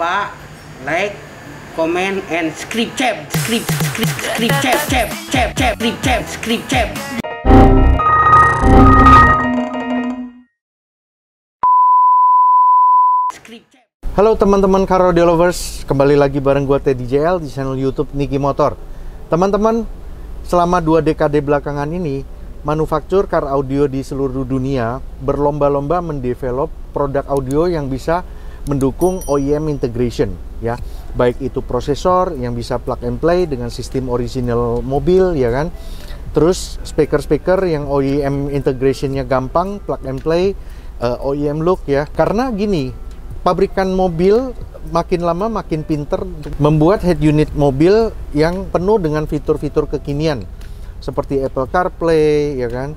lupa like, comment, and subscribe. Halo teman-teman car audio lovers, kembali lagi bareng gue Teddy JL di channel YouTube Niki Motor. Teman-teman, selama 2 dekade belakangan ini, manufaktur car audio di seluruh dunia berlomba-lomba mendevelop produk audio yang bisa mendukung OEM integration, ya. Baik itu prosesor yang bisa plug and play dengan sistem original mobil, ya kan. Terus speaker-speaker yang OEM integrationnya gampang, plug and play, OEM look, ya. Karena gini, pabrikan mobil makin lama makin pinter membuat head unit mobil yang penuh dengan fitur-fitur kekinian seperti Apple CarPlay, ya kan,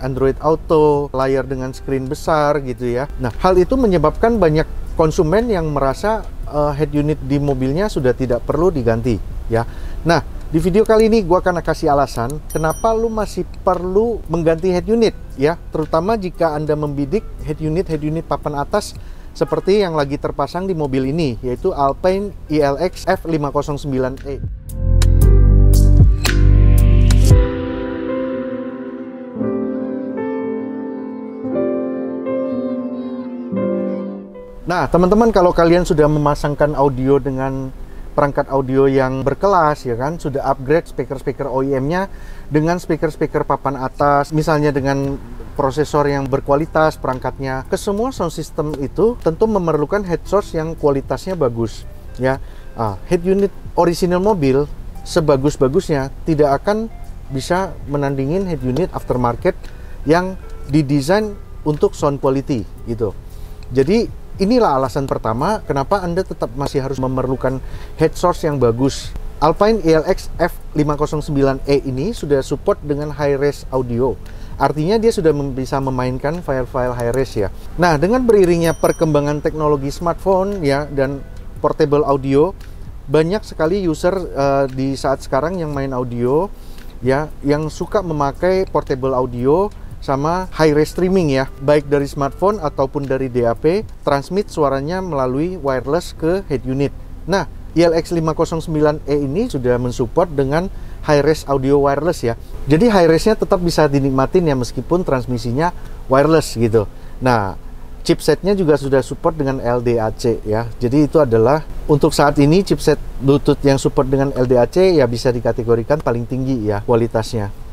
Android Auto, layar dengan screen besar gitu ya. Nah, hal itu menyebabkan banyak konsumen yang merasa head unit di mobilnya sudah tidak perlu diganti, ya. Nah, di video kali ini gua akan kasih alasan kenapa lu masih perlu mengganti head unit, ya, terutama jika Anda membidik head unit papan atas seperti yang lagi terpasang di mobil ini, yaitu Alpine ILX F509E. Nah, teman-teman, kalau kalian sudah memasangkan audio dengan perangkat audio yang berkelas, ya kan, sudah upgrade speaker-speaker OEM-nya dengan speaker-speaker papan atas, misalnya dengan prosesor yang berkualitas perangkatnya, ke semua sound system itu tentu memerlukan head source yang kualitasnya bagus, ya. Head unit original mobil sebagus-bagusnya tidak akan bisa menandingin head unit aftermarket yang didesain untuk sound quality gitu. Jadi inilah alasan pertama kenapa Anda tetap masih harus memerlukan head source yang bagus. Alpine ILX F509E ini sudah support dengan high-res audio. Artinya dia sudah bisa memainkan file-file high-res, ya. Nah, dengan beriringnya perkembangan teknologi smartphone, ya, dan portable audio, banyak sekali user di saat sekarang yang main audio, ya, yang suka memakai portable audio sama high-res streaming, ya, baik dari smartphone ataupun dari DAP, transmit suaranya melalui wireless ke head unit. Nah, ILX 509E ini sudah mensupport dengan high-res audio wireless, ya. Jadi high-resnya tetap bisa dinikmatin, ya, meskipun transmisinya wireless gitu. Nah, chipsetnya juga sudah support dengan LDAC, ya. Jadi itu adalah untuk saat ini chipset Bluetooth yang support dengan LDAC ya bisa dikategorikan paling tinggi, ya, kualitasnya.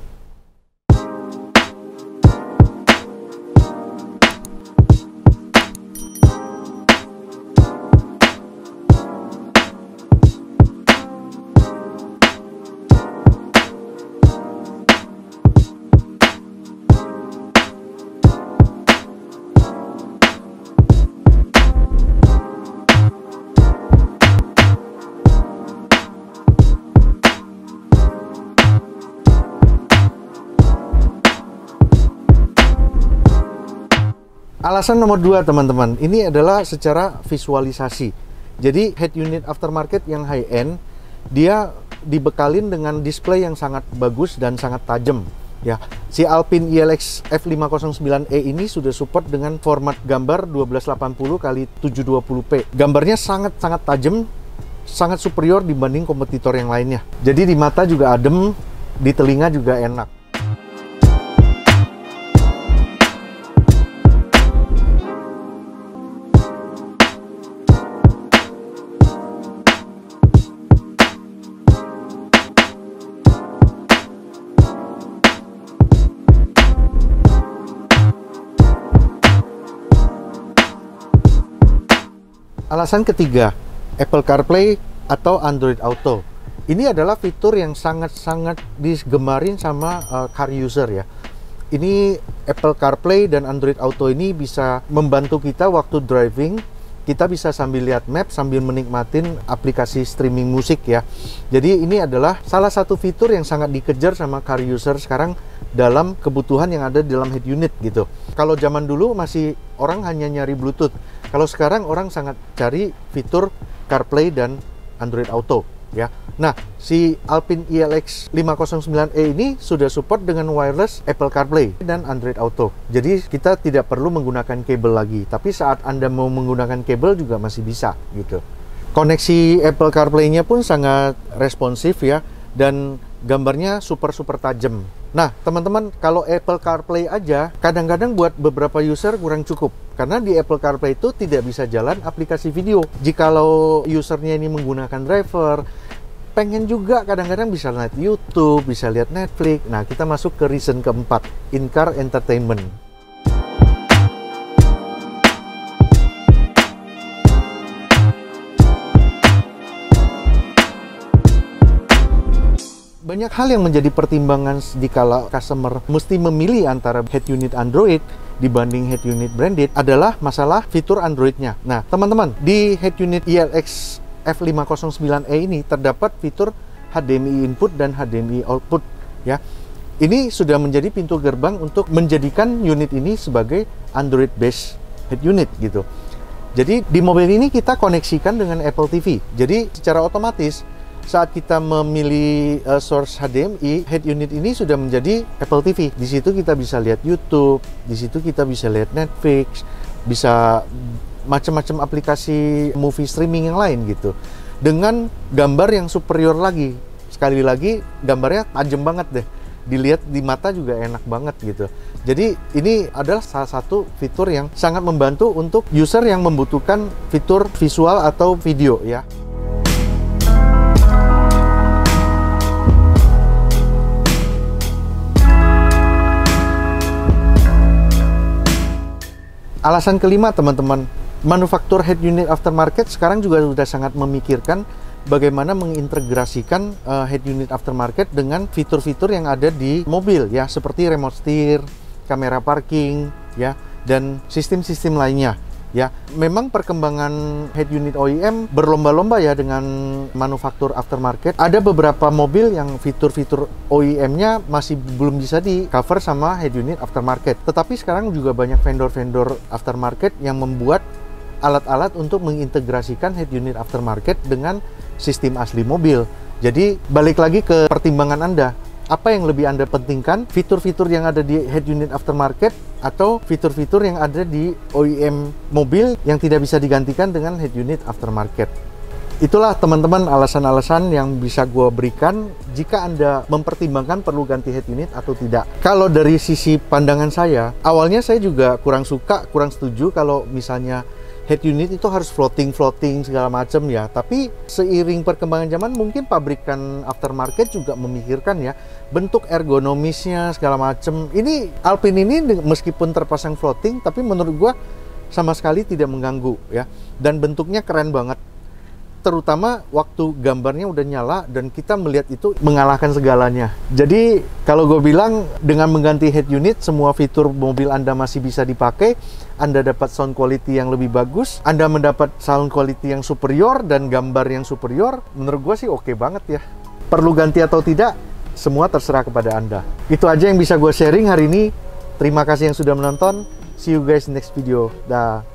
Alasan nomor 2, teman-teman, ini adalah secara visualisasi. Jadi head unit aftermarket yang high-end, dia dibekalin dengan display yang sangat bagus dan sangat tajam, ya. Si Alpine ILX F509E ini sudah support dengan format gambar 1280 x 720p. Gambarnya sangat-sangat tajam, sangat superior dibanding kompetitor yang lainnya. Jadi di mata juga adem, di telinga juga enak. Alasan ketiga, Apple CarPlay atau Android Auto. Ini adalah fitur yang sangat-sangat digemarin sama car user, ya. Ini Apple CarPlay dan Android Auto ini bisa membantu kita waktu driving. Kita bisa sambil lihat map, sambil menikmatin aplikasi streaming musik, ya. Jadi ini adalah salah satu fitur yang sangat dikejar sama car user sekarang dalam kebutuhan yang ada di dalam head unit gitu. Kalau zaman dulu masih orang hanya nyari Bluetooth. Kalau sekarang orang sangat cari fitur CarPlay dan Android Auto, ya. Nah, si Alpine ILX 509E ini sudah support dengan wireless Apple CarPlay dan Android Auto. Jadi kita tidak perlu menggunakan kabel lagi. Tapi saat Anda mau menggunakan kabel juga masih bisa gitu. Koneksi Apple CarPlay-nya pun sangat responsif ya, dan gambarnya super tajam. Nah, teman-teman, kalau Apple CarPlay aja kadang-kadang buat beberapa user kurang cukup, karena di Apple CarPlay itu tidak bisa jalan aplikasi video. Jikalau usernya ini menggunakan driver, pengen juga kadang-kadang bisa lihat YouTube, bisa lihat Netflix. Nah, kita masuk ke reason keempat, in-car entertainment. Banyak hal yang menjadi pertimbangan dikala customer mesti memilih antara head unit Android dibanding head unit branded adalah masalah fitur Android-nya. Nah, teman-teman, di head unit ILX F509E ini terdapat fitur HDMI input dan HDMI output ya. Ini sudah menjadi pintu gerbang untuk menjadikan unit ini sebagai Android based head unit gitu. Jadi di mobil ini kita koneksikan dengan Apple TV. Jadi secara otomatis saat kita memilih source HDMI, head unit ini sudah menjadi Apple TV. Di situ kita bisa lihat YouTube, di situ kita bisa lihat Netflix, bisa macam-macam aplikasi movie streaming yang lain gitu. Dengan gambar yang superior lagi. Sekali lagi, gambarnya tajam banget deh. Dilihat di mata juga enak banget gitu. Jadi ini adalah salah satu fitur yang sangat membantu untuk user yang membutuhkan fitur visual atau video ya. Alasan kelima, teman-teman, manufaktur head unit aftermarket sekarang juga sudah sangat memikirkan bagaimana mengintegrasikan head unit aftermarket dengan fitur-fitur yang ada di mobil ya, seperti remote steer, kamera parking ya, dan sistem-sistem lainnya ya. Memang perkembangan head unit OEM berlomba-lomba ya dengan manufaktur aftermarket. Ada beberapa mobil yang fitur-fitur OEM-nya masih belum bisa di cover sama head unit aftermarket. Tetapi sekarang juga banyak vendor-vendor aftermarket yang membuat alat-alat untuk mengintegrasikan head unit aftermarket dengan sistem asli mobil. Jadi balik lagi ke pertimbangan Anda. Apa yang lebih Anda pentingkan? Fitur-fitur yang ada di head unit aftermarket atau fitur-fitur yang ada di OEM mobil yang tidak bisa digantikan dengan head unit aftermarket? Itulah teman-teman alasan-alasan yang bisa gue berikan jika Anda mempertimbangkan perlu ganti head unit atau tidak. Kalau dari sisi pandangan saya, awalnya saya juga kurang setuju kalau misalnya head unit itu harus floating segala macam ya. Tapi seiring perkembangan zaman mungkin pabrikan aftermarket juga memikirkan ya bentuk ergonomisnya segala macam. Ini Alpine ini meskipun terpasang floating tapi menurut gua sama sekali tidak mengganggu ya. Dan bentuknya keren banget. Terutama waktu gambarnya udah nyala dan kita melihat itu mengalahkan segalanya. Jadi kalau gue bilang dengan mengganti head unit semua fitur mobil Anda masih bisa dipakai. Anda dapat sound quality yang lebih bagus, Anda mendapat sound quality yang superior dan gambar yang superior. Menurut gue sih oke banget ya. Perlu ganti atau tidak, semua terserah kepada Anda. Itu aja yang bisa gue sharing hari ini. Terima kasih yang sudah menonton. See you guys next video. Dah.